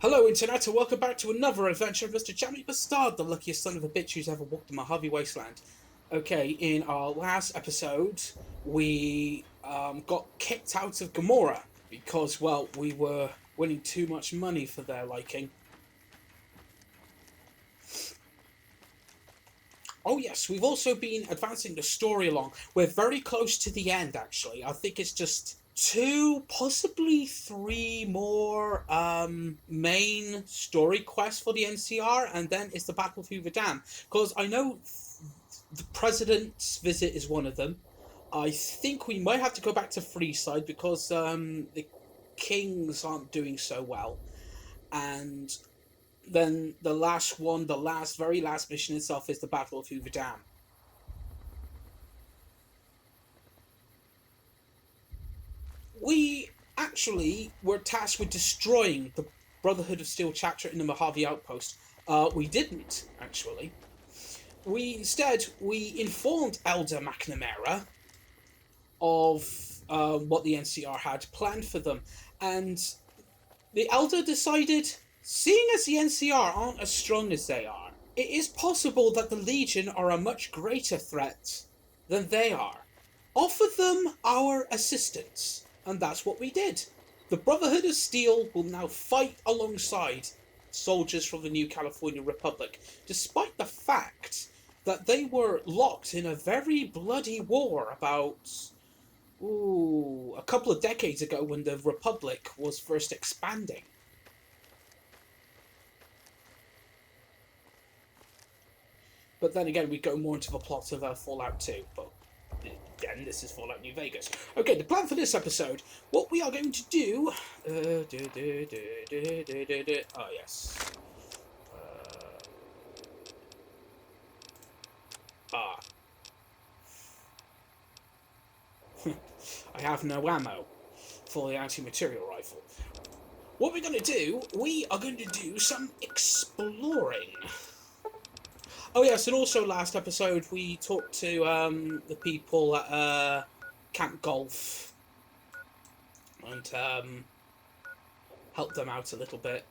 Hello, Internet, and welcome back to another adventure of Mr. Jammy B'Stard, the luckiest son of a bitch who's ever walked the Mojave Wasteland. Okay, in our last episode, we got kicked out of Gamora because, well, we were winning too much money for their liking. Oh yes, we've also been advancing the story along. We're very close to the end, actually. I think it's just two, possibly three more main story quests for the NCR, and then it's the Battle of Hoover Dam. Because I know the President's visit is one of them. I think we might have to go back to Freeside because the Kings aren't doing so well. And then the last one, very last mission itself is the Battle of Hoover Dam. We actually were tasked with destroying the Brotherhood of Steel chapter in the Mojave Outpost. We didn't, actually. We informed Elder McNamara of what the NCR had planned for them, and the Elder decided, seeing as the NCR aren't as strong as they are, it is possible that the Legion are a much greater threat than they are. Offer them our assistance. And that's what we did. The Brotherhood of Steel will now fight alongside soldiers from the New California Republic, despite the fact that they were locked in a very bloody war about a couple of decades ago when the Republic was first expanding. But then again, we go more into the plot of Fallout 2, but again, this is Fallout New Vegas. Okay, the plan for this episode, what we are going to do... oh, yes. I have no ammo for the anti-material rifle. What we're going to do, we are going to do some exploring. Oh yes, and also last episode we talked to the people at Camp Golf and helped them out a little bit.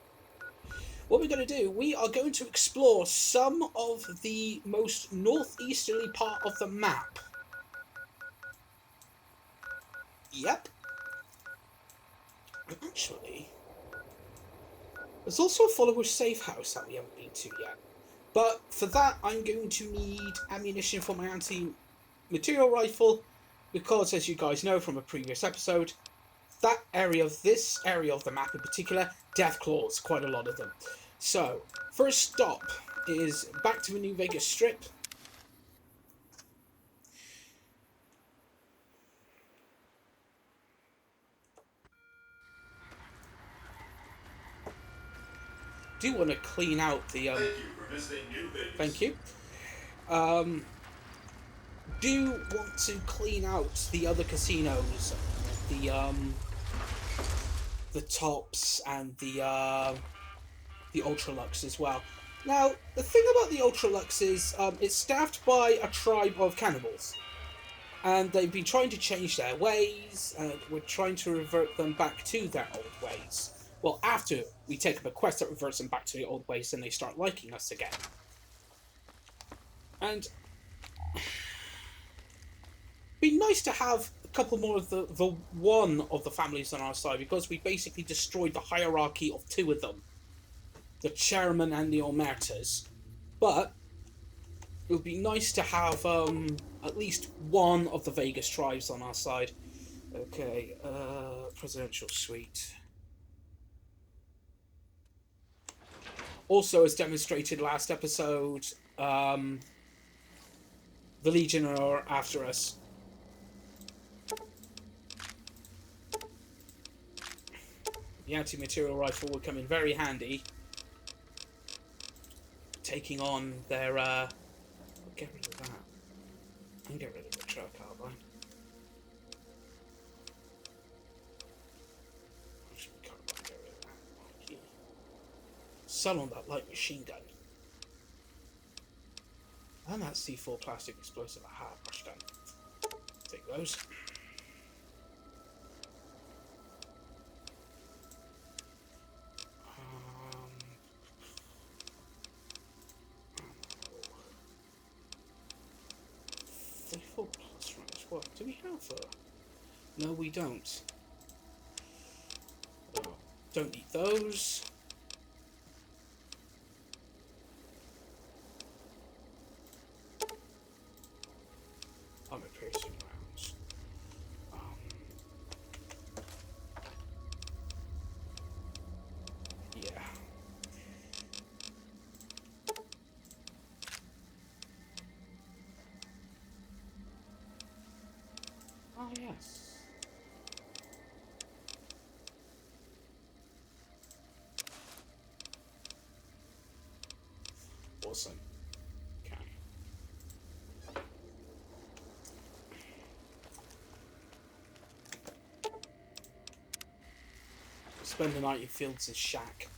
What we're going to do, we are going to explore some of the most northeasterly part of the map. Yep. And actually, there's also a follower safe house that we haven't been to yet. But for that, I'm going to need ammunition for my anti-material rifle, because as you guys know from a previous episode, this area of the map in particular, death claws, quite a lot of them. So, first stop is back to the New Vegas Strip. Do want to clean out the Thank you for visiting New Vegas. Thank you. Do want to clean out the other casinos, the Tops and the Ultralux as well. Now, the thing about the Ultralux is it's staffed by a tribe of cannibals, and they've been trying to change their ways, and we're trying to revert them back to their old ways. Well, after we take up a quest that reverts them back to the old ways, then they start liking us again. And be nice to have a couple more of the one of the families on our side, because we basically destroyed the hierarchy of two of them, the chairman and the Omertas. But it would be nice to have at least one of the Vegas tribes on our side. Okay, presidential suite. Also, as demonstrated last episode, the Legion are after us. The anti-material rifle will come in very handy, taking on their, get rid of that, and get rid of the truck, aren't I? Sell on that light machine gun. And that C4 plastic explosive I have rushed down. Take those. What do we have? No, we don't. Don't eat those. Armor piercing rounds. Yeah. Oh, yes. Awesome. Okay. Spend the night in Fields' shack.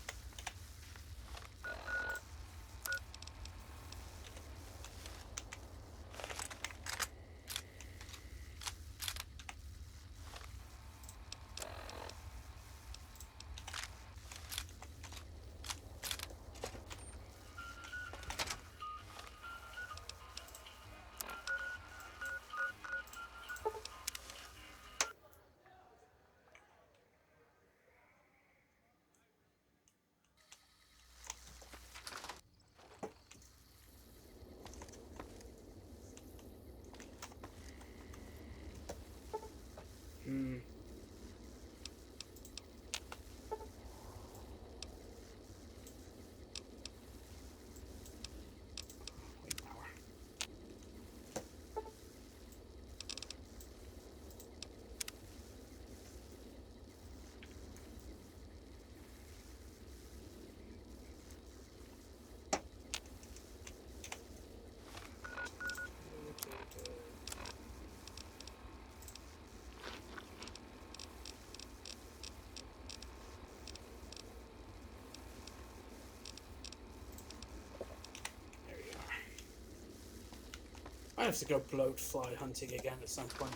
I have to go bloat fly hunting again at some point.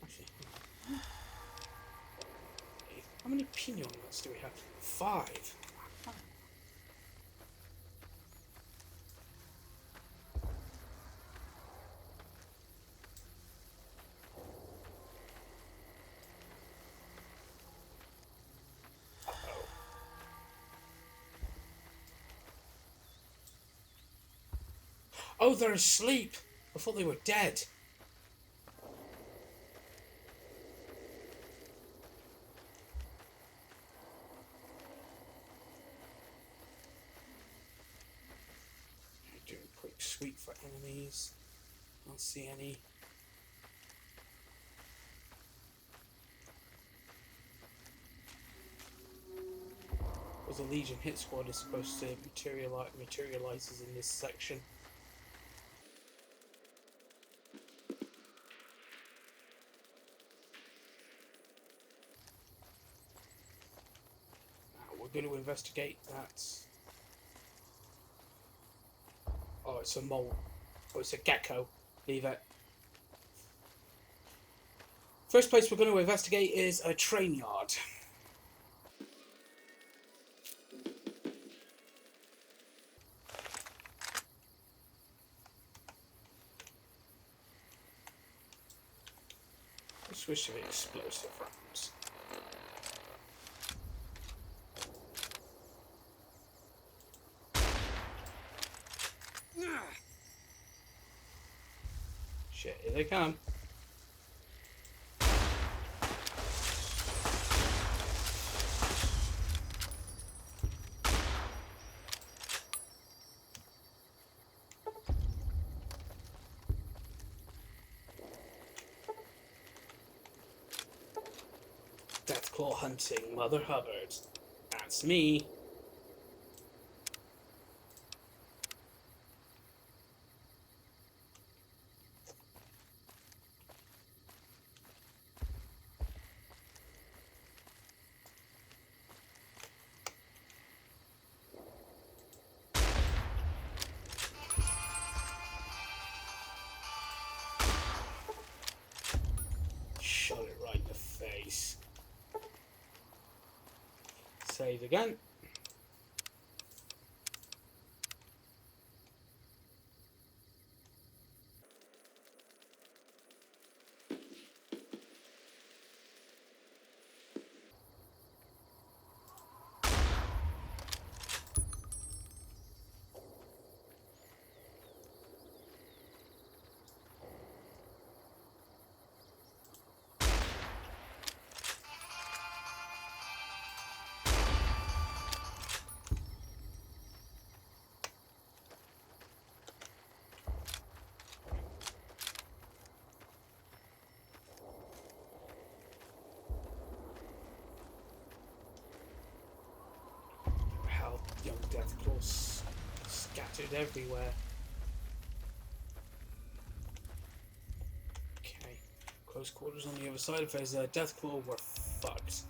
Actually, how many pinion nuts do we have? 5. Oh, they're asleep! I thought they were dead. Do a quick sweep for enemies. Don't see any. Because the Legion hit squad is supposed to materializes in this section. Now we're going to investigate that. Oh, it's a mole. Oh, it's a gecko. Leave it. First place we're going to investigate is a train yard. Just wish of explosive rounds. Shit, here they come. Deathclaw hunting, Mother Hubbard. That's me. Shot it right in the face. Save again. bottles scattered everywhere. Okay, close quarters on the other side. If there's a death claw, we're fucked.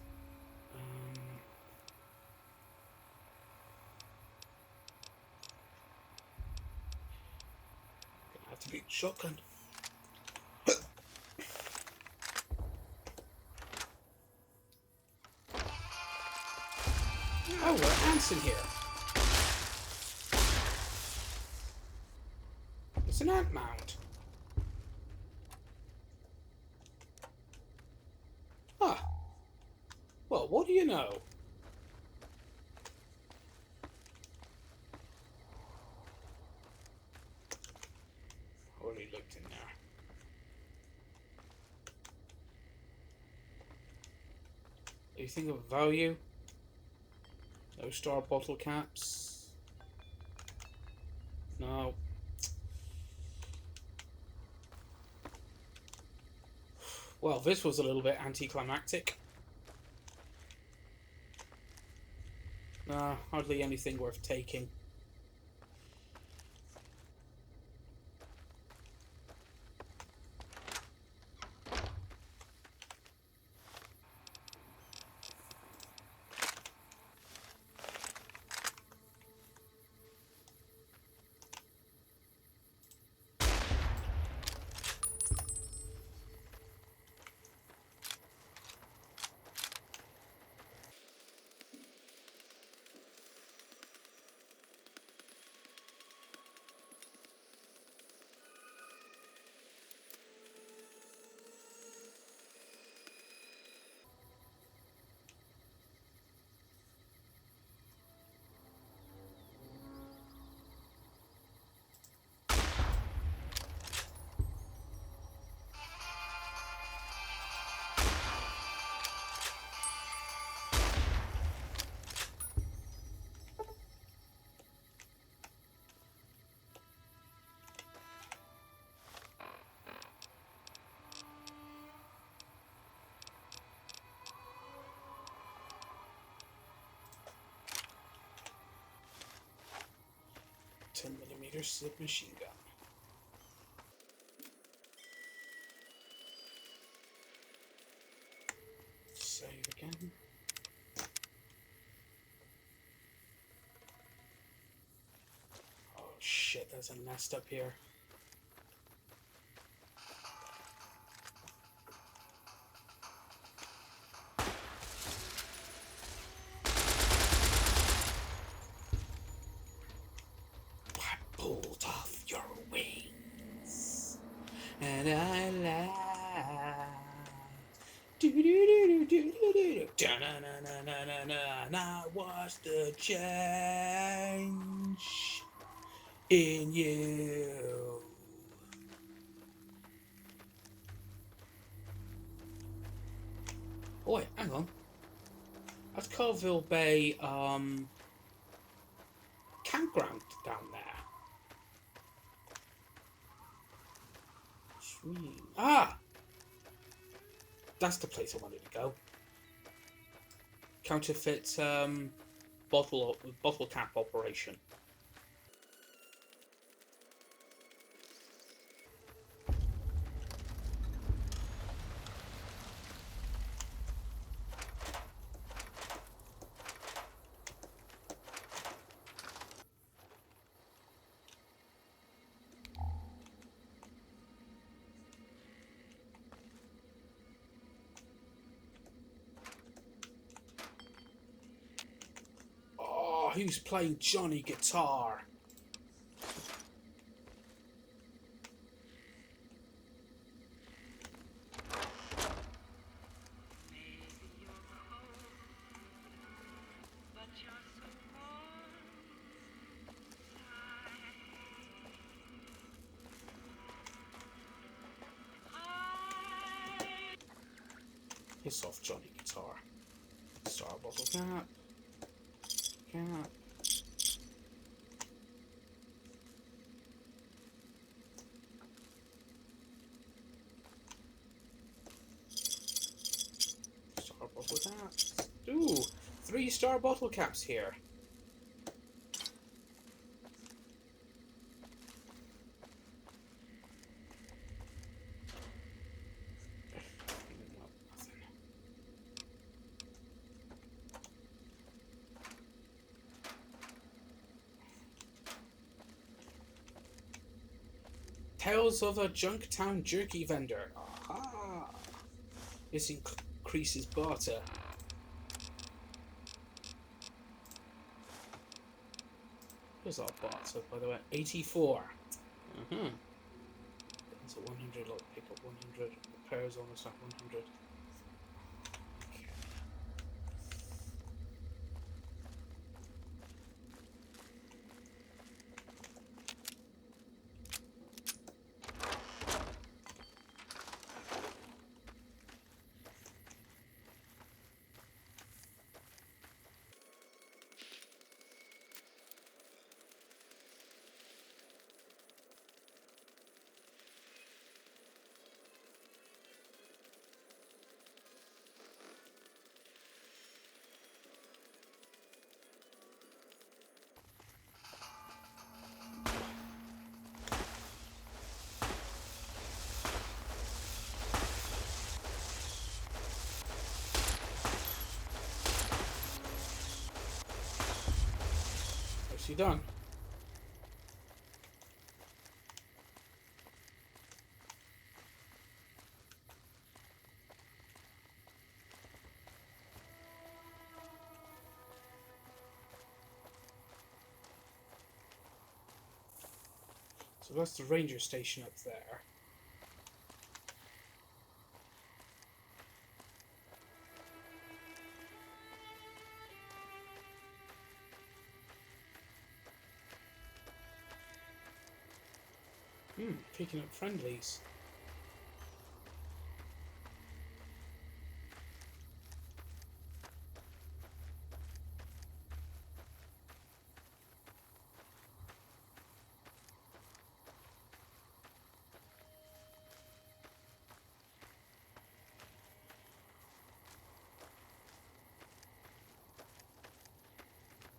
Gonna have to be shotgun. Oh, there are ants in here. It's an ant mound. Ah. Well, what do you know? Already looked in there. Anything of value? No star bottle caps. No. Well, this was a little bit anticlimactic. Nah, hardly anything worth taking. .10mm submachine gun. Save again. Oh shit, there's a nest up here. I pulled off your wings, and I lied. Do do do do do do do. Da na na na na na na. And I watched the change in you. Oh wait, hang on. That's Colville Bay campground down there. Sweet. Ah! That's the place I wanted to go. Counterfeit bottle cap operation. Oh, who's playing Johnny guitar? Piss off, Johnny guitar. Star bottle cap. Cap. Star bottle caps. Ooh, 3 star bottle caps here. Tales of a Junktown jerky vendor. Aha! This increases barter. Here's our barter, by the way. 84. It's at 100. I'll pick up 100. Repairs almost at 100. Nicely done. So that's the ranger station up there. Picking up friendlies.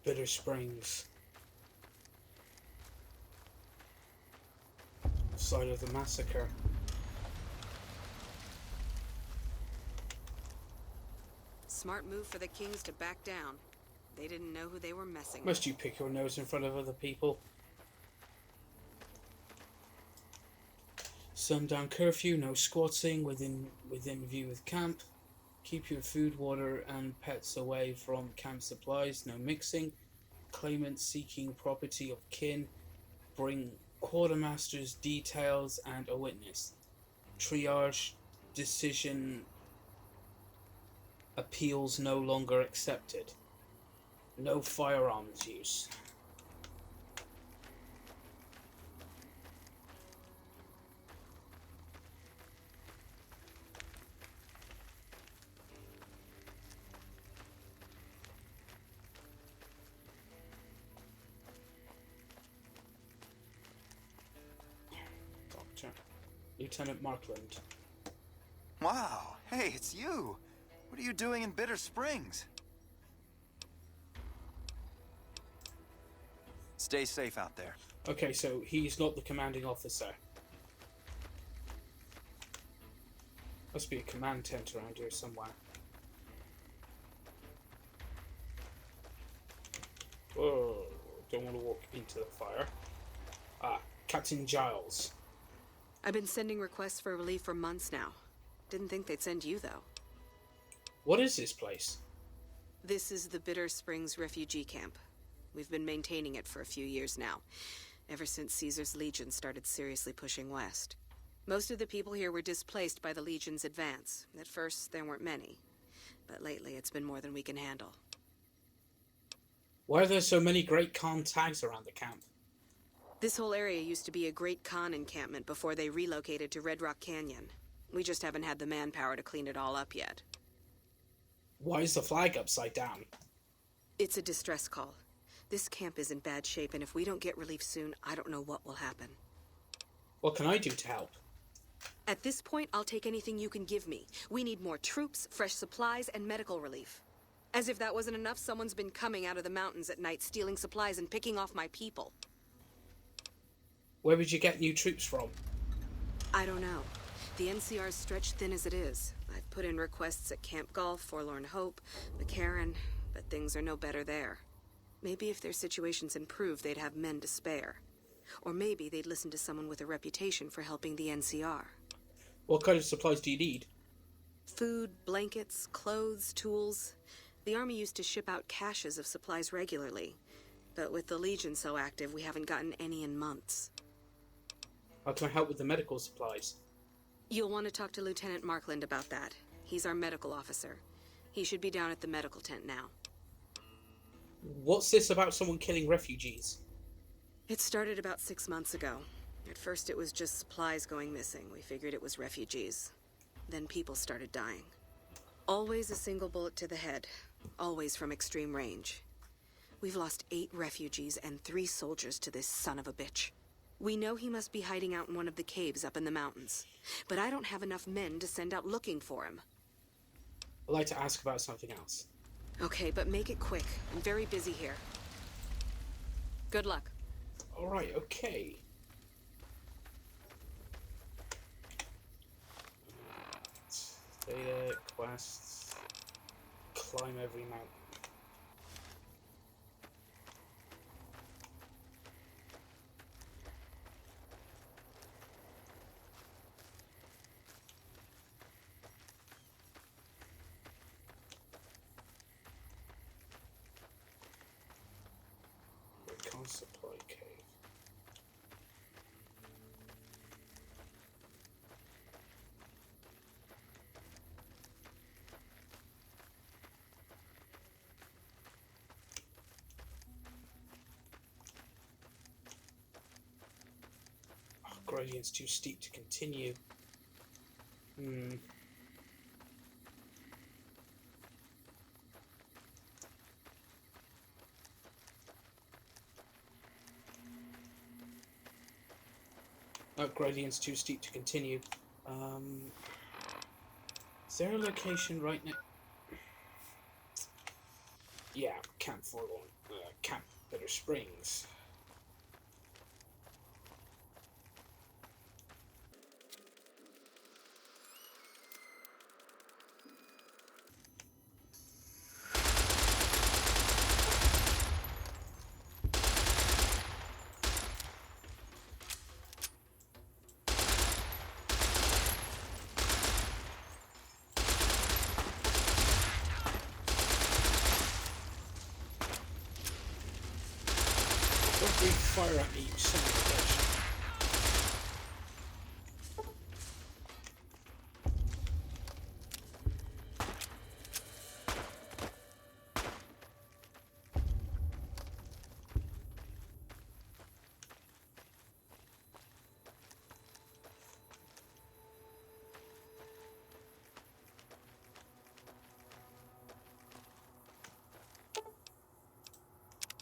Bitter Springs. Site of the massacre. Smart move for the Kings to back down. They didn't know who they were messing with. Must you pick your nose in front of other people? Sundown curfew, no squatting within view of camp. Keep your food, water and pets away from camp supplies, no mixing. Claimant seeking property of kin. Bring quartermaster's details and a witness. Triage decision appeals no longer accepted. No firearms use. Lieutenant Markland. Wow, hey, it's you. What are you doing in Bitter Springs? Stay safe out there. Okay, so he's not the commanding officer. Must be a command tent around here somewhere. Whoa, don't want to walk into the fire. Ah, Captain Giles. I've been sending requests for relief for months now. Didn't think they'd send you, though. What is this place? This is the Bitter Springs refugee camp. We've been maintaining it for a few years now, ever since Caesar's Legion started seriously pushing west. Most of the people here were displaced by the Legion's advance. At first, there weren't many, but lately it's been more than we can handle. Why are there so many Great Khan tags around the camp? This whole area used to be a Great Khan encampment before they relocated to Red Rock Canyon. We just haven't had the manpower to clean it all up yet. Why is the flag upside down? It's a distress call. This camp is in bad shape, and if we don't get relief soon, I don't know what will happen. What can I do to help? At this point, I'll take anything you can give me. We need more troops, fresh supplies, and medical relief. As if that wasn't enough, someone's been coming out of the mountains at night, stealing supplies and picking off my people. Where would you get new troops from? I don't know. The NCR's stretched thin as it is. I've put in requests at Camp Golf, Forlorn Hope, McCarran, but things are no better there. Maybe if their situations improve, they'd have men to spare. Or maybe they'd listen to someone with a reputation for helping the NCR. What kind of supplies do you need? Food, blankets, clothes, tools. The Army used to ship out caches of supplies regularly. But with the Legion so active, we haven't gotten any in months. How can I help with the medical supplies? You'll want to talk to Lieutenant Markland about that. He's our medical officer. He should be down at the medical tent now. What's this about someone killing refugees? It started about 6 months ago. At first it was just supplies going missing. We figured it was refugees. Then people started dying. Always a single bullet to the head. Always from extreme range. We've lost 8 refugees and 3 soldiers to this son of a bitch. We know he must be hiding out in one of the caves up in the mountains. But I don't have enough men to send out looking for him. I'd like to ask about something else. Okay, but make it quick. I'm very busy here. Good luck. Alright, okay. Data, quests, climb every mountain. Recon supply cave. Gradient's too steep to continue. Oh, gradient's too steep to continue. Is there a location right now? Yeah, Camp Forlorn. Camp Bitter Springs. Don't breathe fire at me, you son of a bitch.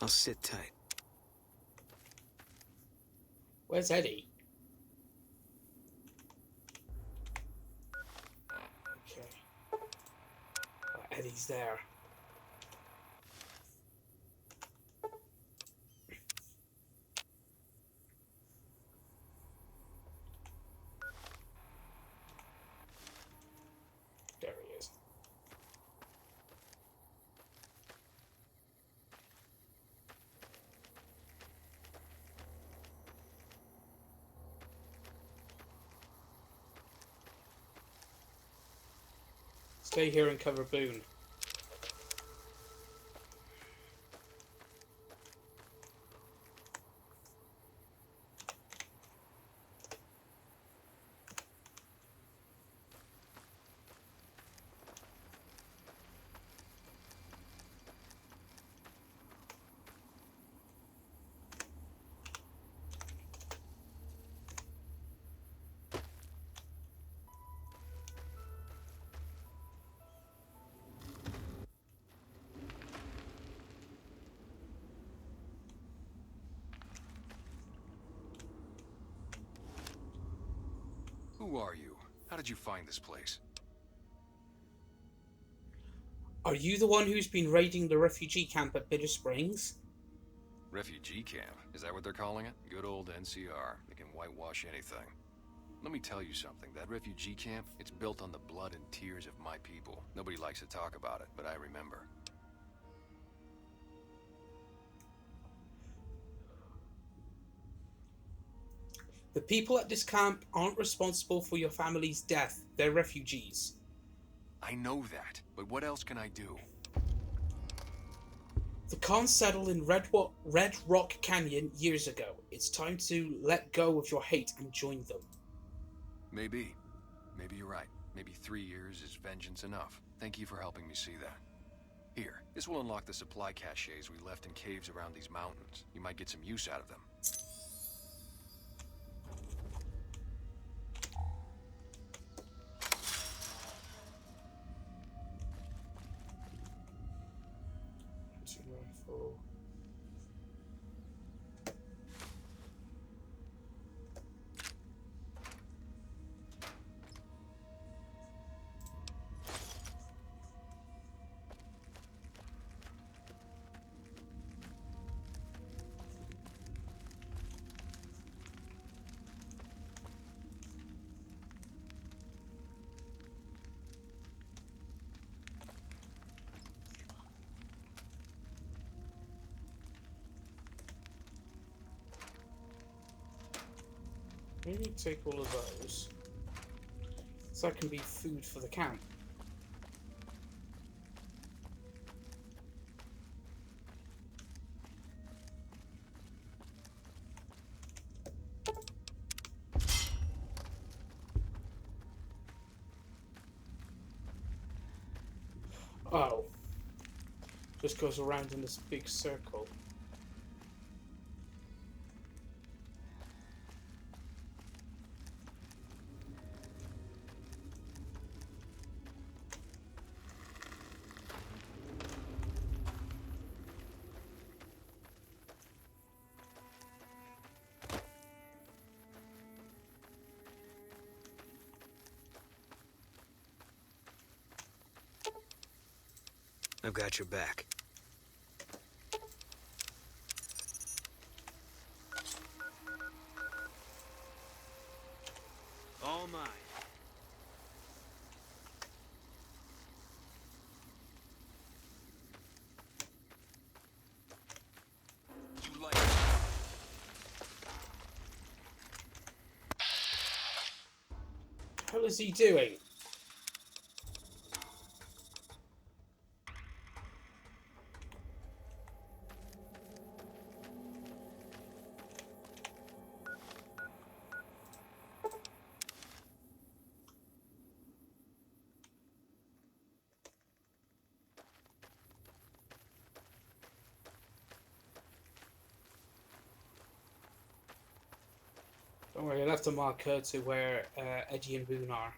I'll sit tight. Where's Eddie? Okay. Eddie's there. There he is. Stay here and cover Boone. Who are you? How did you find this place? Are you the one who's been raiding the refugee camp at Bitter Springs? Refugee camp? Is that what they're calling it? Good old NCR. They can whitewash anything. Let me tell you something. That refugee camp, it's built on the blood and tears of my people. Nobody likes to talk about it, but I remember. The people at this camp aren't responsible for your family's death. They're refugees. I know that, but what else can I do? The Khans settled in Red Rock Canyon years ago. It's time to let go of your hate and join them. Maybe. Maybe you're right. Maybe 3 years is vengeance enough. Thank you for helping me see that. Here, this will unlock the supply caches we left in caves around these mountains. You might get some use out of them. Rifle. Maybe take all of those. So that can be food for the camp. Oh. Just goes around in this big circle. I've got your back. All mine. You like it? How is he doing? Don't worry, I left a marker to where Eddie and Boone are.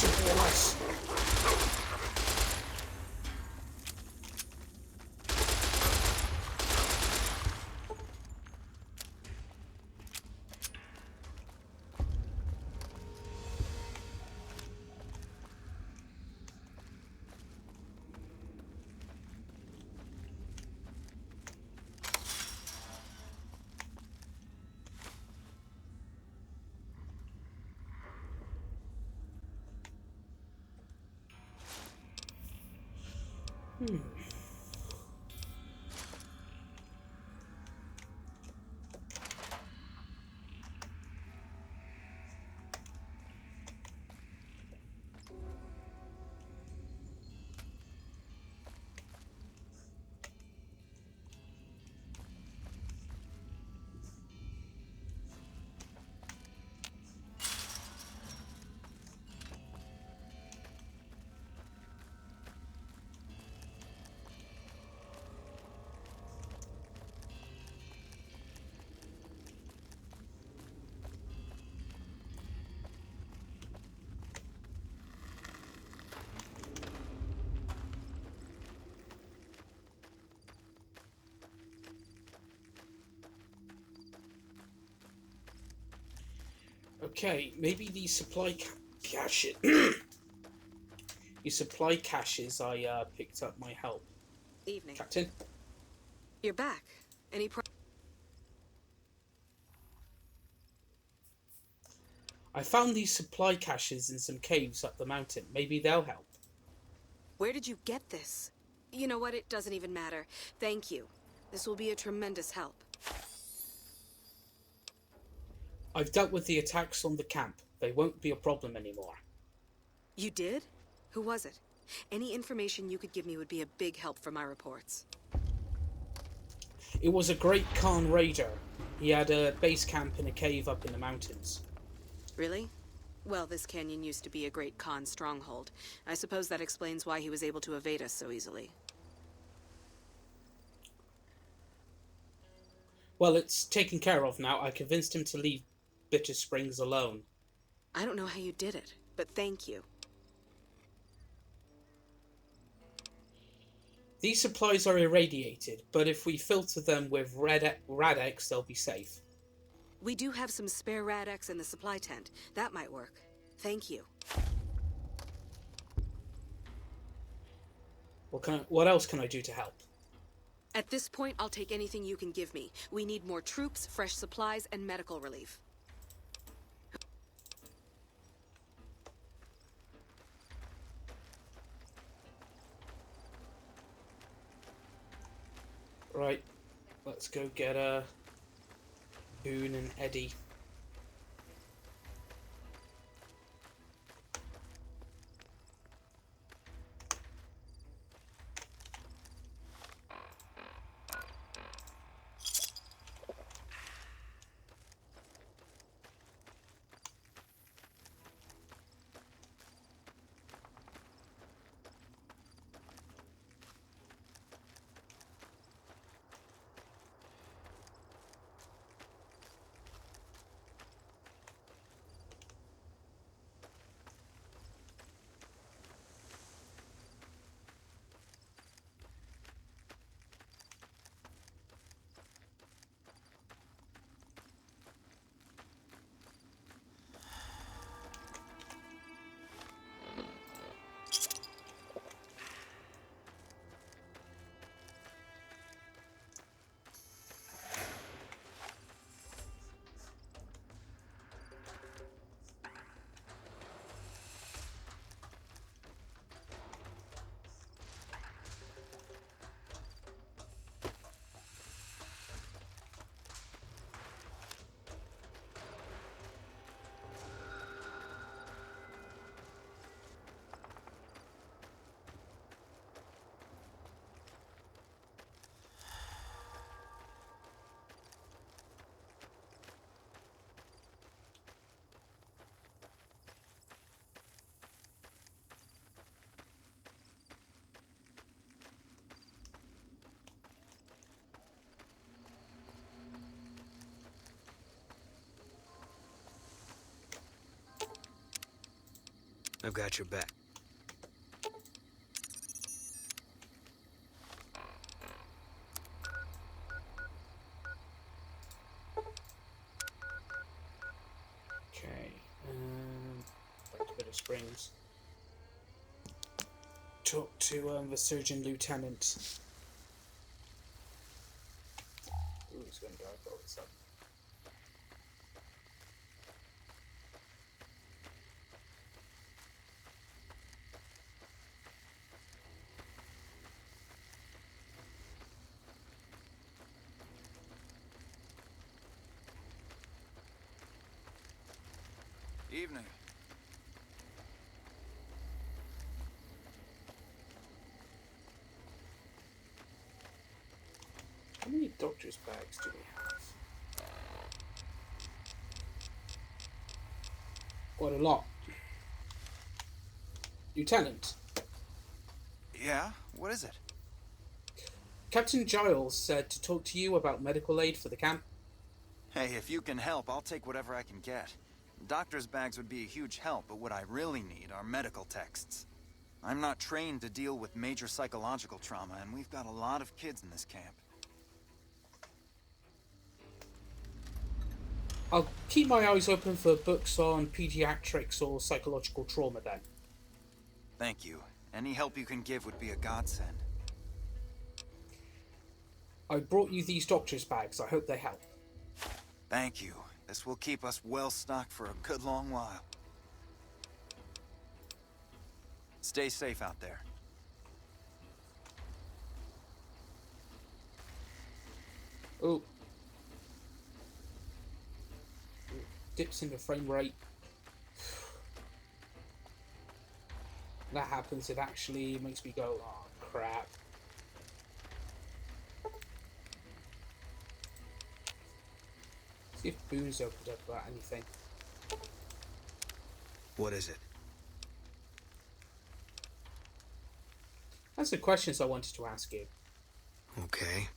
Dr. BOS. Okay, maybe these supply caches. These supply caches I picked up might help. Evening. Captain? You're back. I found these supply caches in some caves up the mountain. Maybe they'll help. Where did you get this? You know what? It doesn't even matter. Thank you. This will be a tremendous help. I've dealt with the attacks on the camp. They won't be a problem anymore. You did? Who was it? Any information you could give me would be a big help for my reports. It was a Great Khan raider. He had a base camp in a cave up in the mountains. Really? Well, this canyon used to be a Great Khan stronghold. I suppose that explains why he was able to evade us so easily. Well, it's taken care of now. I convinced him to leave Bitter Springs alone. I don't know how you did it, but thank you. These supplies are irradiated, but if we filter them with Rad-X, they'll be safe. We do have some spare Rad-X in the supply tent. That might work. Thank you. What else can I do to help? At this point, I'll take anything you can give me. We need more troops, fresh supplies, and medical relief. Right, let's go get Boone and Eddie. I've got your back. Okay. Back to Bitter Springs. Talk to the surgeon lieutenant. Ooh, he's going to go all of a sudden. Evening. How many doctor's bags do we have? Quite a lot. Lieutenant, Yeah? What is it? Captain Giles said to talk to you about medical aid for the camp. Hey, if you can help, I'll take whatever I can get. Doctor's bags would be a huge help, but what I really need are medical texts. I'm not trained to deal with major psychological trauma, and we've got a lot of kids in this camp. I'll keep my eyes open for books on pediatrics or psychological trauma then. Thank you. Any help you can give would be a godsend. I brought you these doctor's bags. I hope they help. Thank you. This will keep us well stocked for a good long while. Stay safe out there. Oh. Dips in the frame rate. That happens, it actually makes me go, oh crap. See if Boone's opened up about anything. What is it? That's the questions I wanted to ask you. Okay.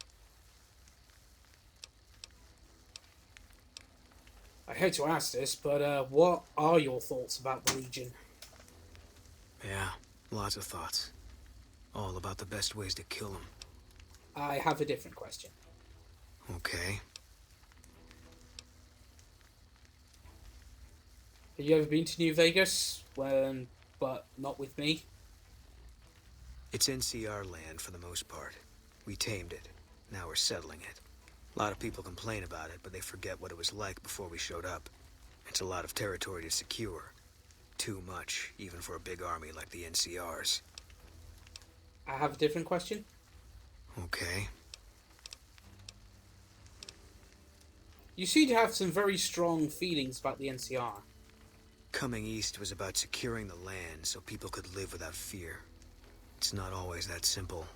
I hate to ask this, but what are your thoughts about the Legion? Yeah, lots of thoughts. All about the best ways to kill them. I have a different question. Okay. Have you ever been to New Vegas? But not with me? It's NCR land for the most part. We tamed it. Now we're settling it. A lot of people complain about it, but they forget what it was like before we showed up. It's a lot of territory to secure. Too much, even for a big army like the NCR's. I have a different question. Okay. You seem to have some very strong feelings about the NCR. Coming east was about securing the land so people could live without fear. It's not always that simple,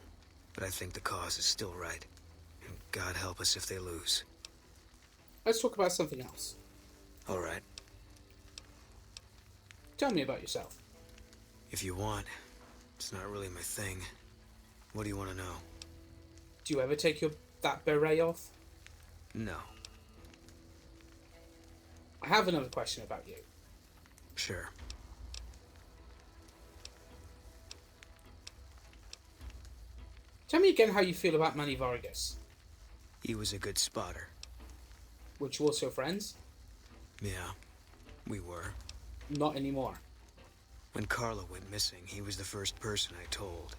but I think the cause is still right. And God help us if they lose. Let's talk about something else. All right. Tell me about yourself. If you want. It's not really my thing. What do you want to know? Do you ever take that beret off? No. I have another question about you. Sure. Tell me again how you feel about Manny Vargas. He was a good spotter. Were you also friends? Yeah, we were. Not anymore. When Carla went missing, he was the first person I told.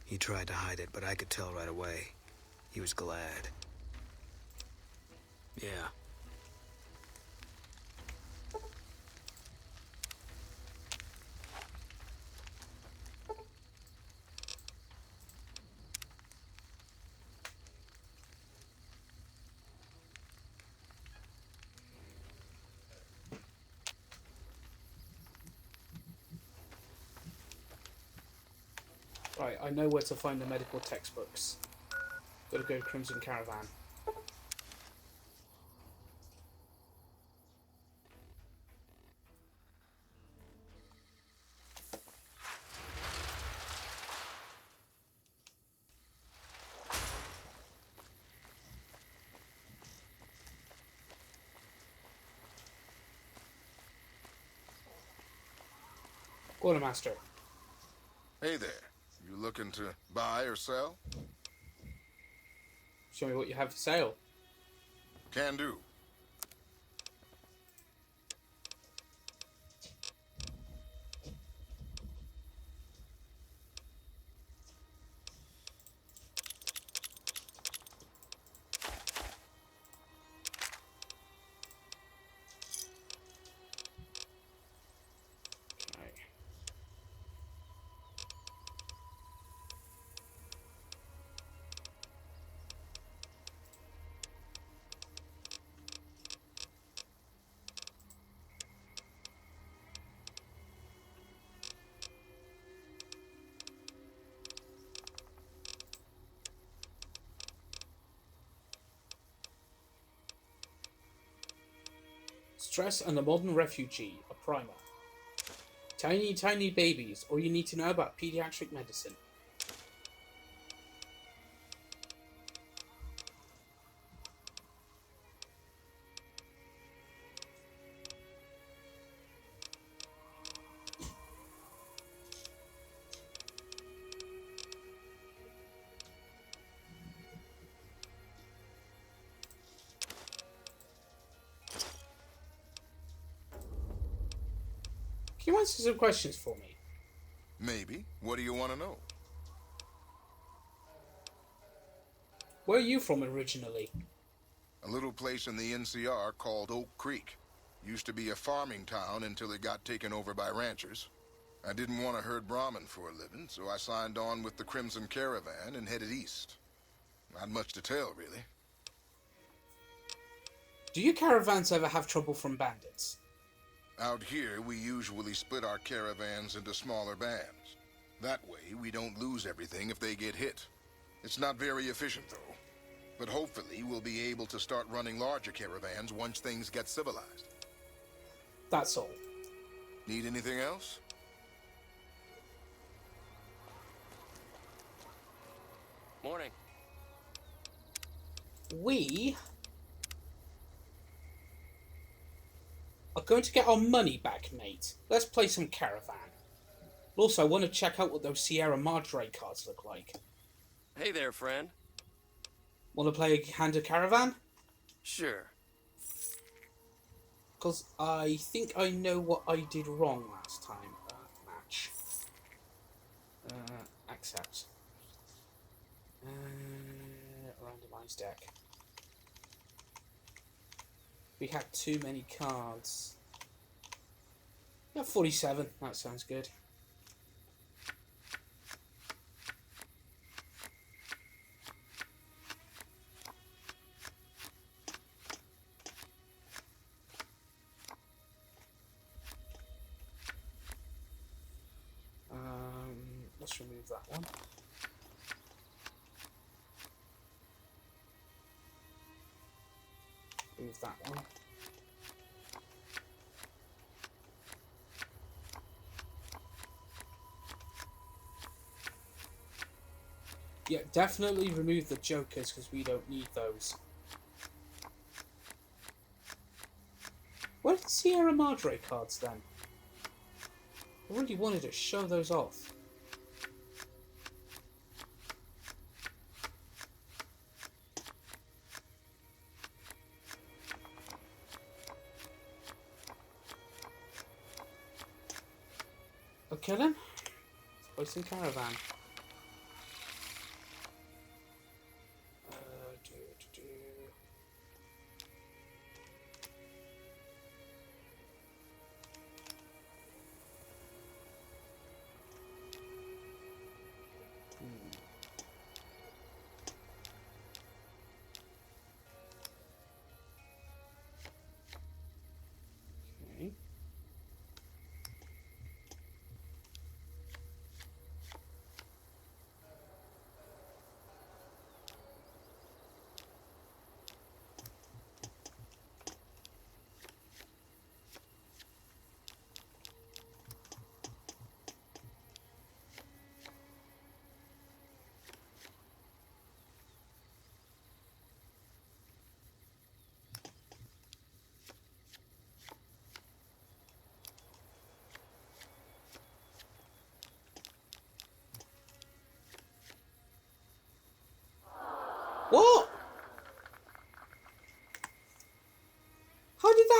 He tried to hide it, but I could tell right away. He was glad. Yeah. Right, I know where to find the medical textbooks. Gotta go to Crimson Caravan. Quartermaster. Hey there. You looking to buy or sell? Show me what you have for sale. Can do. Okay. Stress and the Modern Refugee, a primer. Tiny, tiny babies, all you need to know about pediatric medicine. Can you answer some questions for me? Maybe. What do you want to know? Where are you from originally? A little place in the NCR called Oak Creek. Used to be a farming town until it got taken over by ranchers. I didn't want to herd Brahmin for a living, so I signed on with the Crimson Caravan and headed east. Not much to tell, really. Do your caravans ever have trouble from bandits? Out here, we usually split our caravans into smaller bands. That way, we don't lose everything if they get hit. It's not very efficient, though. But hopefully, we'll be able to start running larger caravans once things get civilized. That's all. Need anything else? Morning. We are going to get our money back, mate. Let's play some Caravan. Also, I want to check out what those Sierra Madre cards look like. Hey there, friend. Want to play a hand of Caravan? Sure. Because I think I know what I did wrong last time. Match. Accept. Randomized deck. We had too many cards. Yeah, 47. That sounds good. Let's remove that one. Remove that one. Yeah, definitely remove the jokers because we don't need those. Where are the Sierra Madre cards then? I really wanted to show those off. Okay then, let's play some Caravan. Okay.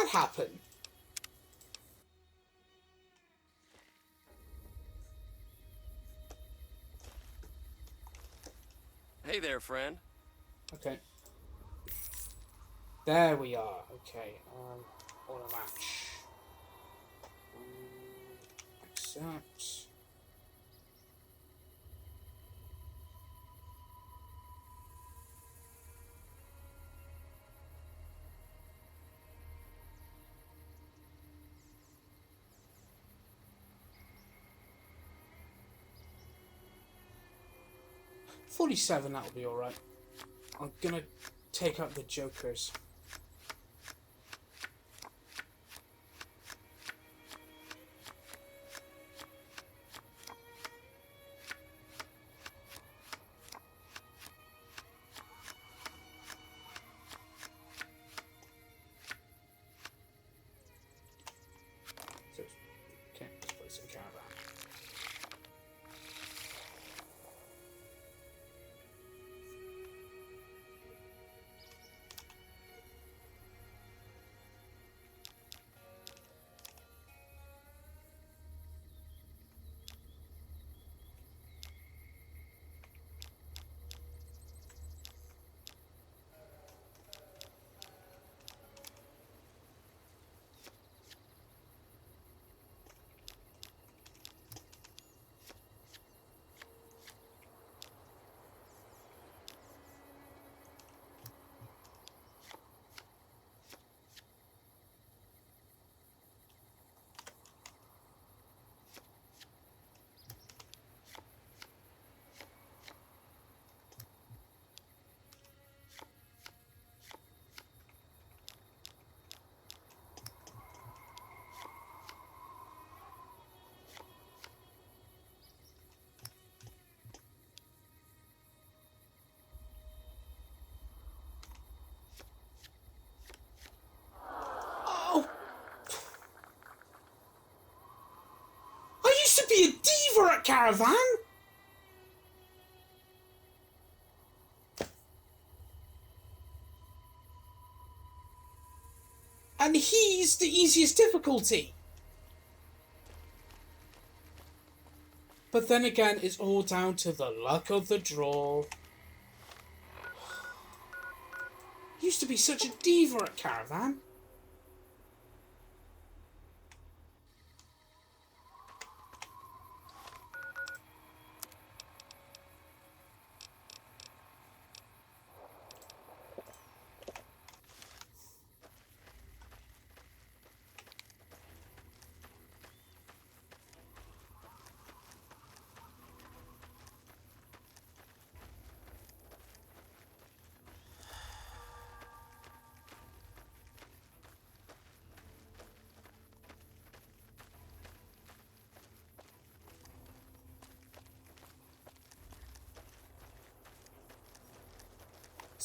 that happen? Hey there, friend. Okay. There we are. Okay. Order match. Accept. $47, that'll be alright. I'm gonna take out the jokers. So, okay, let's place in caravan. Oh! I used to be a diva at Caravan! And he's the easiest difficulty. But then again, it's all down to the luck of the draw. Used to be such a diva at Caravan.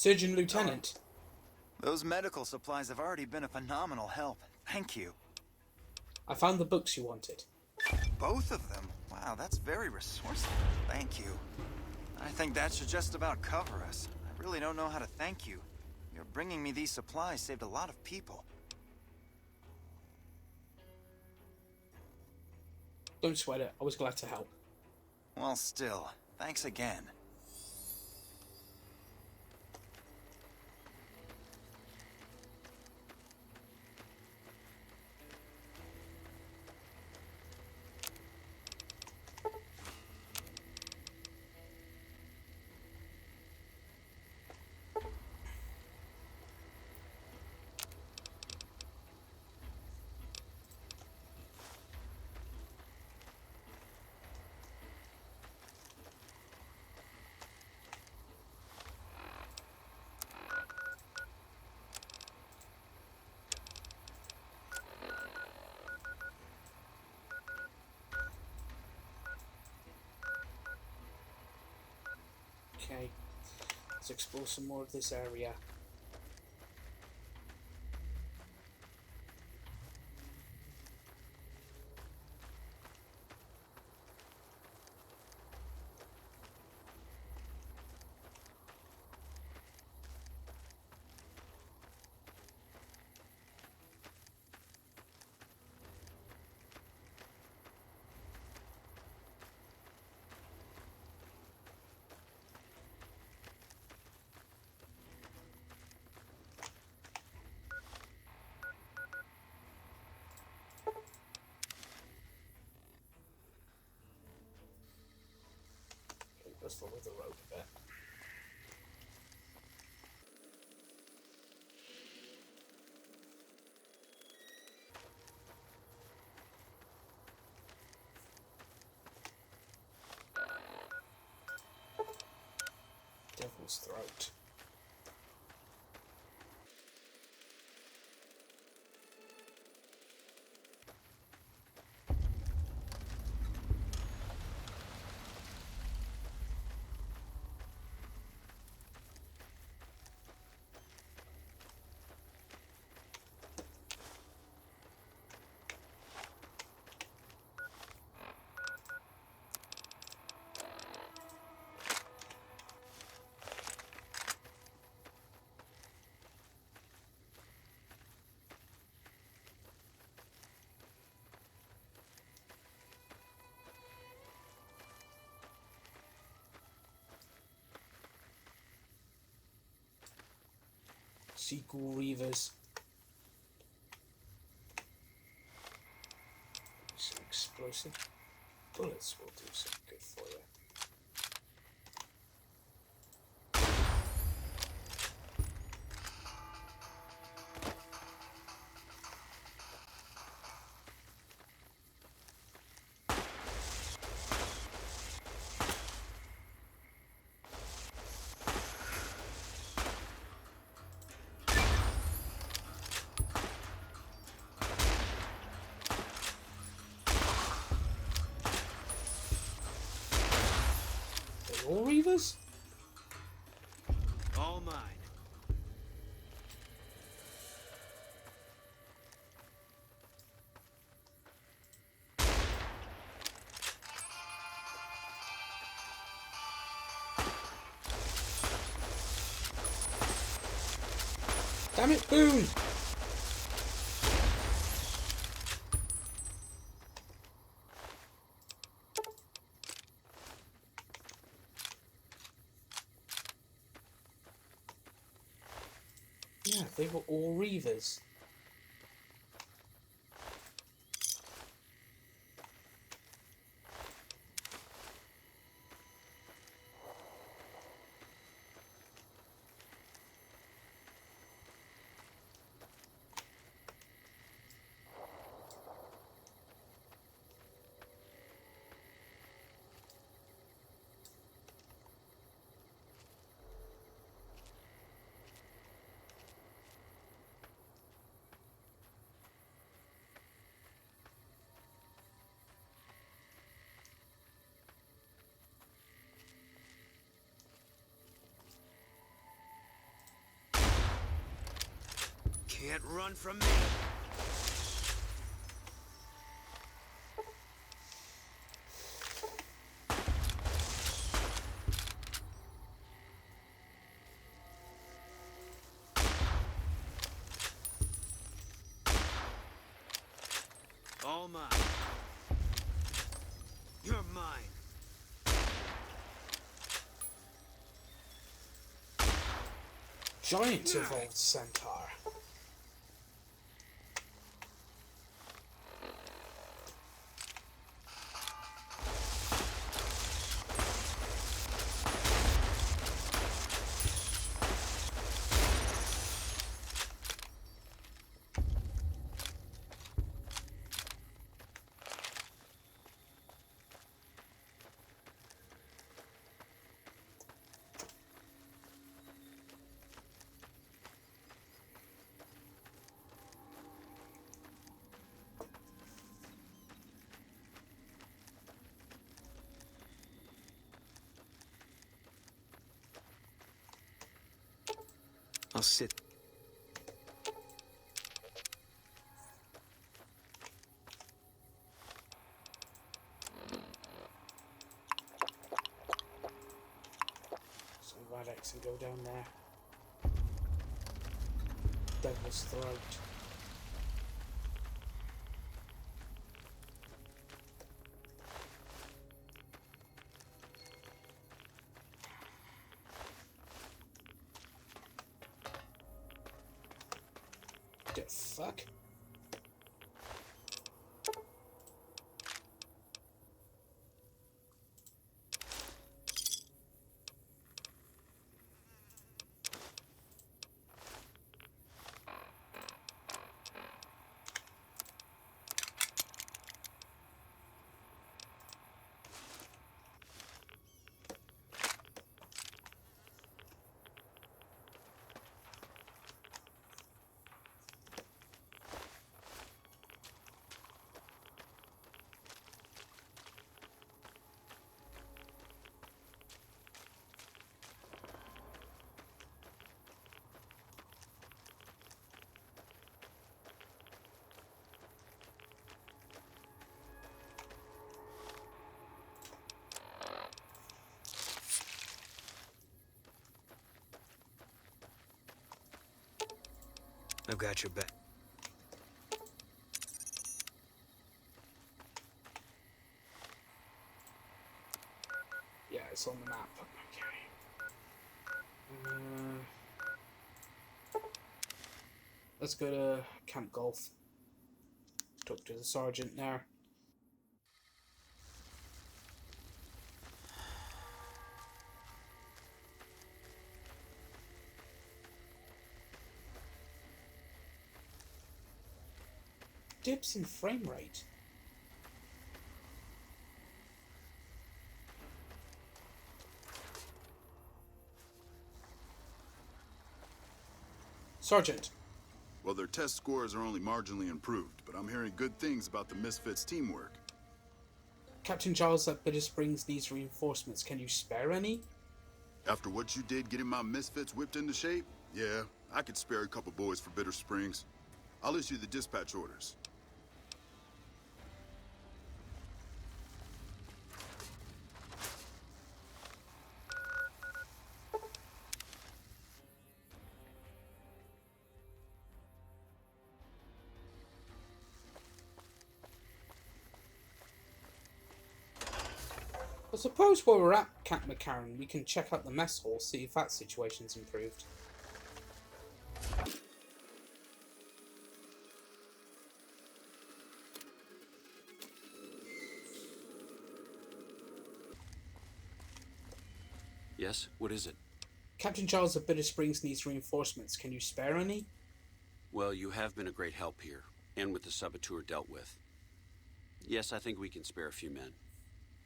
Surgeon Lieutenant. Those medical supplies have already been a phenomenal help. Thank you. I found the books you wanted. Both of them? Wow, that's very resourceful. Thank you. I think that should just about cover us. I really don't know how to thank you. Your bringing me these supplies saved a lot of people. Don't sweat it. I was glad to help. Well, still, thanks again. Okay, let's explore some more of this area. Let's follow the road a bit. Devil's Throat. Sequel Reavers. Some explosive bullets will do some good for you. All Reavers? All mine. Damn it, Boone! Yeah, they were all Reavers. Can't run from me. All mine. You're mine. Giant evolved centaur. I'll sit. So Radix and go down there. Devil's Throat. The fuck? I've got your back. Yeah, it's on the map. Okay. Let's go to Camp Golf. Talk to the sergeant there. Dips in frame rate. Sergeant. Well, their test scores are only marginally improved, but I'm hearing good things about the Misfits' teamwork. Captain Giles at Bitter Springs needs reinforcements. Can you spare any? After what you did getting my Misfits whipped into shape, yeah, I could spare a couple boys for Bitter Springs. I'll issue the dispatch orders. I suppose while we're at Camp McCarran, we can check out the mess hall, see if that situation's improved. Yes? What is it? Captain Giles of Bitter Springs needs reinforcements. Can you spare any? Well, you have been a great help here, and with the saboteur dealt with. Yes, I think we can spare a few men.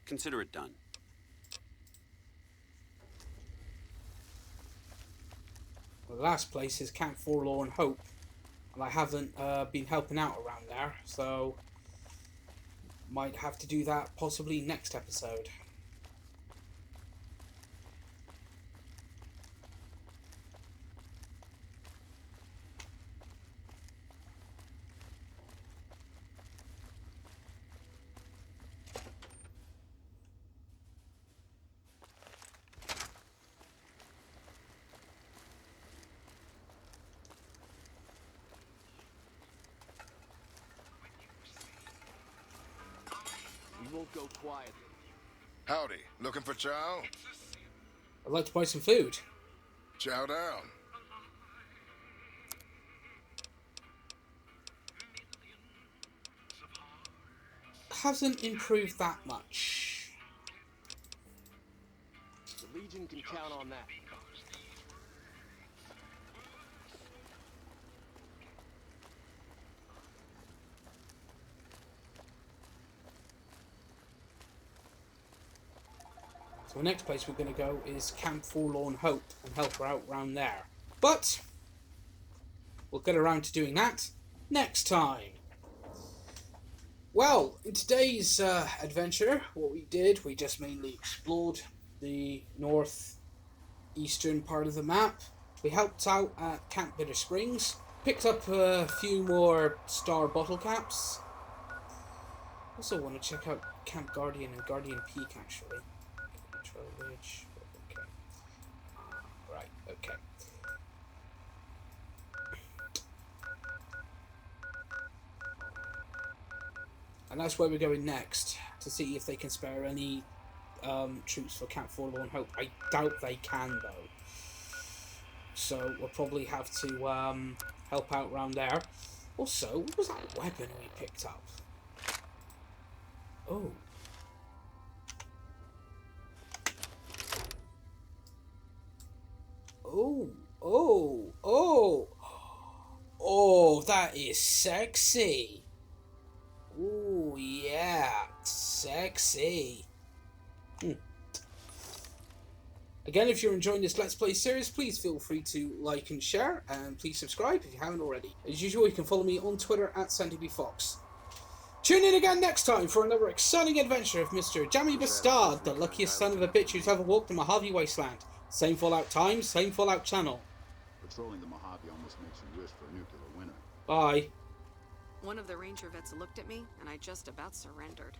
Consider it done. The last place is Camp Forlorn Hope, and I haven't been helping out around there, so might have to do that possibly next episode. We won't go quietly. Howdy, looking for chow? I'd like to buy some food. Chow down. Hasn't improved that much. The Legion can count on that. So the next place we're going to go is Camp Forlorn Hope and help her out round there. But we'll get around to doing that next time. Well, in today's adventure, what we did, we just mainly explored the northeastern part of the map. We helped out at Camp Bitter Springs, picked up a few more star bottle caps. Also want to check out Camp Guardian and Guardian Peak, actually. Control Ridge. Okay. Right, okay. And that's where we're going next, to see if they can spare any troops for Camp Forlorn Hope. I doubt they can, though. So we'll probably have to help out around there. Also, what was that weapon we picked up? Oh. Oh, oh, oh. Oh, that is sexy. Ooh, yeah, sexy. Again, if you're enjoying this Let's Play series, please feel free to like and share, and please subscribe if you haven't already. As usual, you can follow me on Twitter at SandyBFox. Tune in again next time for another exciting adventure of Mr. Jammy B'Stard, the luckiest son of a bitch who's ever walked the Mojave Wasteland. Same Fallout time, same Fallout channel. Patrolling the Mojave almost makes you wish for a nuclear winter. Bye. One of the ranger vets looked at me, and I just about surrendered.